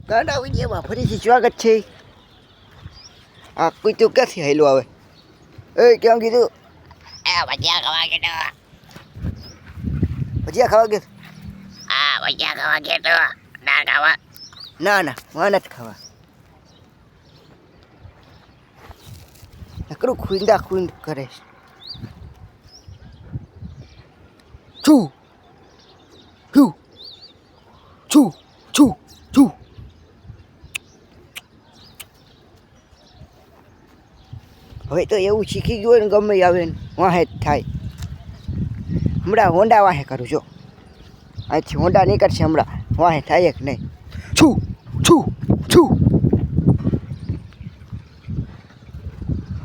ગાંડા વિડીયોમાં ફરીથી સ્વાગત છે. આ કૂતરું ક્યાંથી હાલ્યું આવે? એ કેમ કીધું? ભજીયા ખાવા ગયો. ભજીયા ખાવા ગયો? હા, ભજીયા ખાવા ગયો તો ના ખાવા. ના ના, હું નથી ખાવા. નકરું ખૂંદા ખૂંદ કરે છે. છું છું છું છું છું. હવે તો એવું શીખી ગયું ને ગમે આવે ને વાહે જ થાય. હમણાં હોન્ડા વાહે કરું જો. અહીંથી હોન્ડા નીકળશે હમણાં વાહે થાય કે નહીં. છું છું છું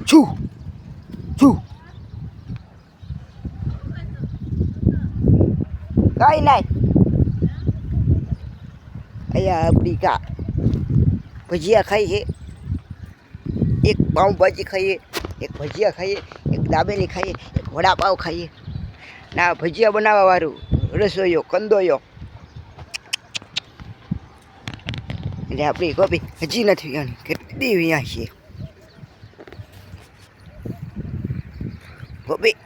છું છું. કાંઈ નહીં. અહીંયા આપણી ભજીયા ખાઈએ, એક પાઉંભાજી ખાઈએ, એક ભજીયા ખાઈએ, એક દાબેલી ખાઈએ, એક વડાપાવ ખાઈએ. ના ભજીયા બનાવવાવાળું રસોઈયો કંદોયો એટલે આપણી કોપી હજી નથી આની કેટલી અહીંયા છે કોપી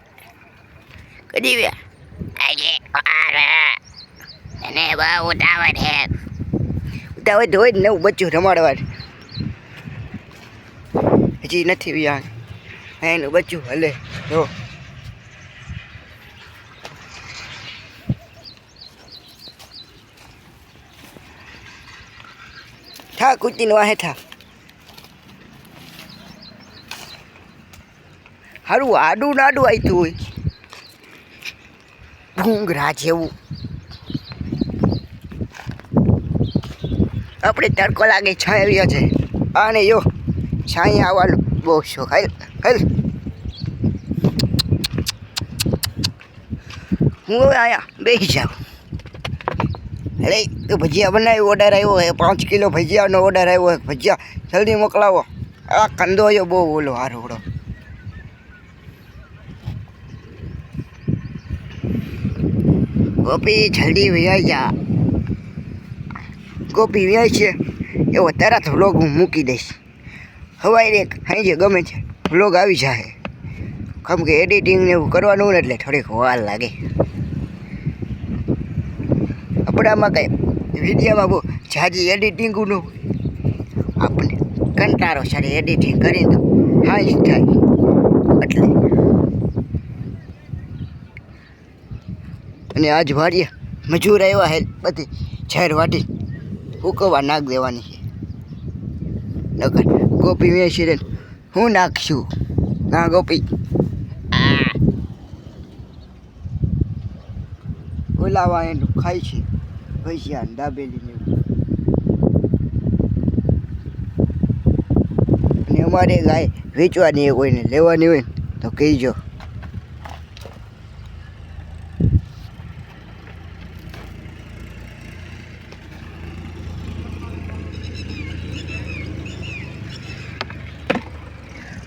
કદી વ્યા આજે અને બહુ ઉતાવળ છે. ઉતાવળ તો હોય જ નવું બચ્ચું રમાડવા હજી નથી વ્યા એનું બચ્ચું હલે જો. થા કૂતીને વાહે થા. હારું આડું નાડું આવતું હોય ભૂંગરા જેવું. આપણે તડકો લાગે છાંયો છે આને યો છાંય આવવાનો બહુ શોખ. હાલ હાલ હું હવે અહીંયા બેસી જાઉં. અરે તો ભજીયા બનાવ્યો, ઓર્ડર આવ્યો હે 5 કિલો ભજીયાનો ઓર્ડર આવ્યો હે. ભજીયા જલ્દી મોકલાવો. આ કંદોયો બહુ ઓલો હારોડો. ગોપી જલ્દી વ્યાઈ જા. ગોપી વ્યાય છે એવો તરત વ્લોગ હું મૂકી દઈશ. હવાઈ સાંજે ગમે છે વ્લોગ આવી જાય. કેમ કે એડિટિંગ ને એવું કરવાનું ને એટલે થોડીક વાર લાગે. આપણામાં કંઈ વિડીયોમાં બહુ જાજી એડિટિંગનું હોય. આપણે કંટાળો સારી એડિટિંગ કરીને તો હા જ થાય. એટલે અને આજ વાડીએ મજૂર આવ્યા હે બધી ઝેર વાટી ઉકવવા નાખ દેવાની છે. નકર ગોપી વેચી ને હું નાખશું. હા ગોપી બોલાવા એનું ખાય છે ભજીયા દાબેલી ને. અને અમારે ગાય વેચવાની હોય ને લેવાની હોય ને તો કહીજો.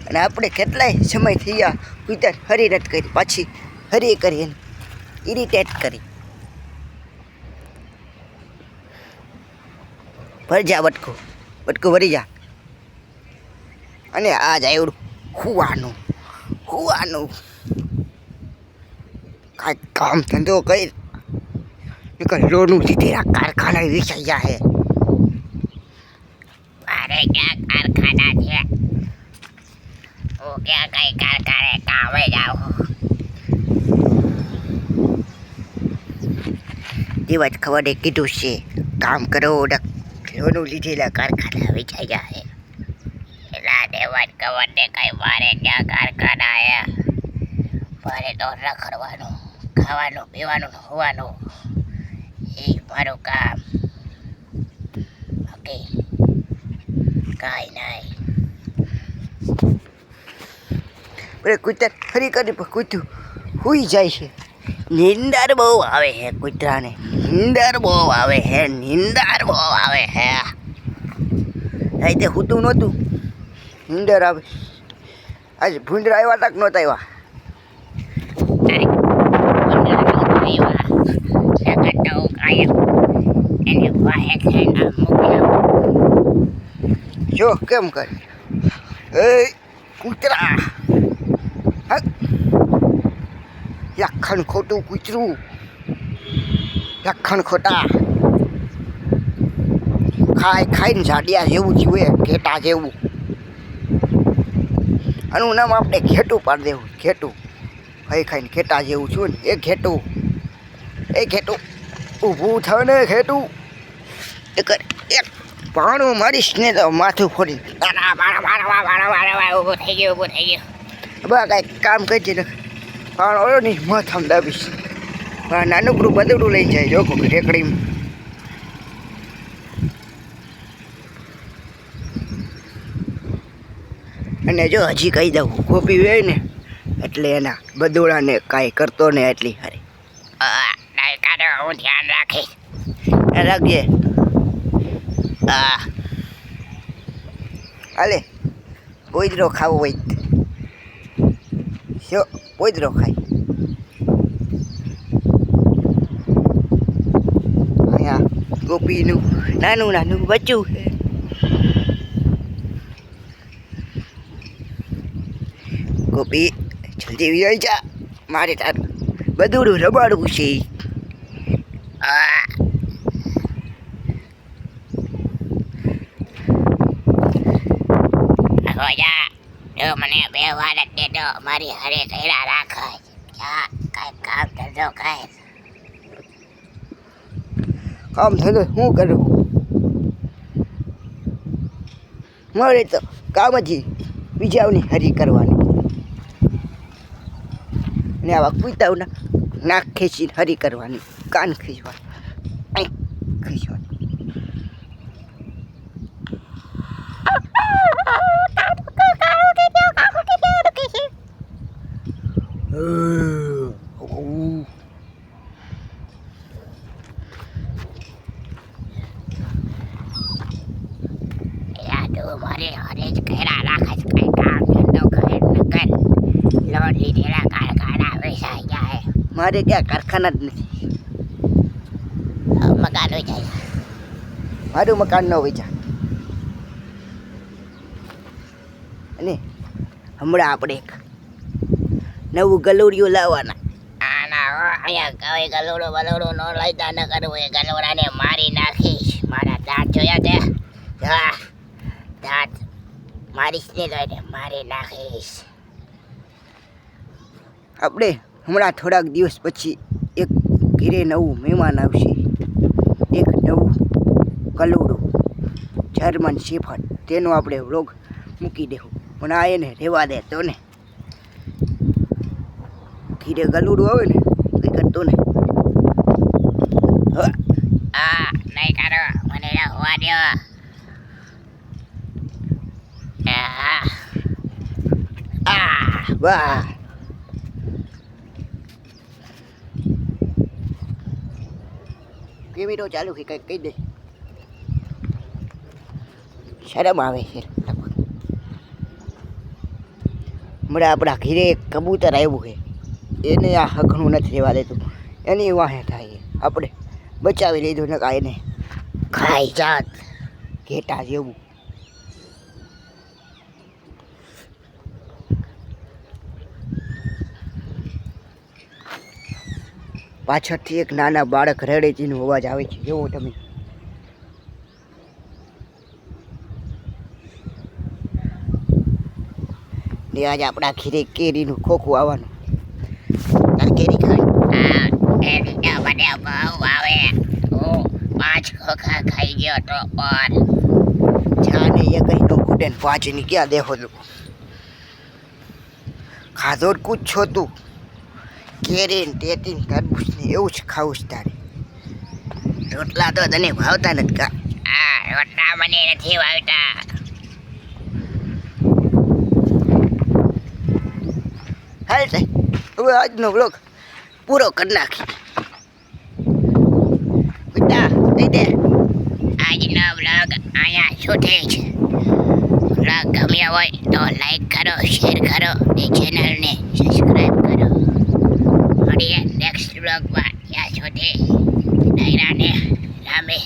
અને આપણે કેટલાય સમય થઈ ગયા ઉતર હરી રદ કરી પાછી હરી કરી એને ઇરિટેટ કરી. ભરી જા બટકું બટકું ભરી જા. અને આ જ આવડું હુવાનું હુવાનું કાંઈક કામ ધંધો કરી નીકળ. લોનું લીધેલા કારખાના વેચાઈ જાય. મારે ક્યાં કારખાના છે? હું ક્યાં કઈ કારખાને કામે જાઉં. દિવસ ખબર કીધું છે કામ કરો. લોનું લીધેલા કારખાના વેચાઈ જાય. એલા દેવાજ ખબર ને કઈ મારે ક્યાં કારખાના આયા. મારે તો રખડવાનું, ખાવાનું, પીવાનું, હોવાનું એ મારું કામ. ઓકે કાંઈ નહીં. કૂતર ફરી કરી કૂતું હુઈ જાય છે. નીંદર બહુ આવે હે કૂતરાને. નીંદર બહુ આવે હે. નીંદર બહુ આવે હે. રાતે સૂતું નહોતું નીંદર આવે. આજે ભૂંડરા આવ્યા તક નહોતા આવ્યા. કાયમ એને વાહે ખાઈને મૂકી જો કેમ કરે એ કૂતરા લખણ ખોટું કૂતરું લખણ ખોટા ખાઈને ઝાડિયા જેવું જીવે ઘેટા જેવું આનું નામ આપણે ઘેટું પાડી દેવું ઘેટું ખાઈને ઘેટા જેવું છું ને એ ઘેટું ઊભું થાય ને ઘેટું એક પાણું મારીશ ને તો માથું ફોડી ઊભું થઈ ગયું બા કાંઈક કામ કરજે ને પાણો ઓળો ને માથામાં દાબીશ નાનકડું બદડું લઈ જાય જો રેકડીમાં અને જો હજી કહી દઉં ગોપી હોય ને એટલે એના બદોડાને કાંઈ કરતો ને એટલી હારી હું ધ્યાન રાખીશ રાખજે હાલે પોઈદરો ખાવો હોય શો પોઈદરો ખાય અહીંયા ગોપીનું નાનું બચ્ચું છે ગોપી જલ્દી વિજય જા મારે તારું બધું રબાડવું છે મને બે વાર જ દેતો મારી હરે કર્યા રાખાય કાંઈ કામ ધંધો કાંઈ કામ ધંધો શું કરું મારે તો કામ જ બીજાઓની હરી કરવાની ને આવા કૂતાઓના નાક ખેંચીને હરી કરવાની કાન ખીચવાની મારે હરે જ કર્યા રાખે છે કઈ કામ ધંધો કરે ન કર લોન લીધેલા કારખાના વેચાઈ જાય મારે ક્યાં કારખાના જ નથી મકાન વેચાય મારું મકાન ન વેચાય અને હમણાં આપણે એક નવું ગલુડિયું લાવવાના અહીંયા કઈ ગલોડો બલોડો ન લાયતા ન કરવું એ ગલોડાને મારી નાખીશ મારા દાંત જોયા તે દાંત મારીશ ને તો એને મારી નાખીશ આપણે હમણાં થોડાક દિવસ પછી એક ઘરે નવું મહેમાન આવશે એક નવું ગલુડું જર્મન શેફર્ડ તેનો આપણે વ્લોગ મૂકી દેવું પણ આ એને રહેવા દે તો ને ઘીરે ગલુડું આવે ને એ કરતો ને નહીં કરો મને હોવા દો વાહ કેમેરો ચાલુ છે કંઈક કહી દે શરમ આવે છે હમણાં આપણા ઘીરે એક કબૂતર આવ્યું છે એને આ હકણું નથી રહેવા દેતું એની વાહે થાય આપણે બચાવી લીધું ને કાંઈ એને ખાઈ જાત ઘેટા જેવું પાછળથી એક નાના બાળક રડે તેનો અવાજ આવે છે જેવો તમે ને આજ આપણા ઘીરે કેરીનું ખોખું આવવાનું તાર કેરી ખાય મને બહુ આવે હું 5 ખોખા ખાઈ ગયો તો પર જાને એ કઈ નો ખૂટે ને 5 ની ક્યાં દેખો તું ખાધો જ કૂદ છો તું કેરી ને ટેટી ને તરબૂચ ને એવું જ ખાવું છે તારે રોટલા તો તને ભાવતા નથી કા રોટલા મને નથી વાવતા હાલ સાહેબ હવે આજનો વ્લોગ પૂરો કરી નાખી બેટા કહી દે આજનો વ્લોગ અહીંયા છૂટે છે વ્લોગ ગમ્યો હોય તો લાઈક કરો શેર કરો અને ચેનલને સબસ્ક્રાઈબ કરો મળીએ નેક્સ્ટ વ્લોગમાં ત્યાં સુધી ડાયરાને રામે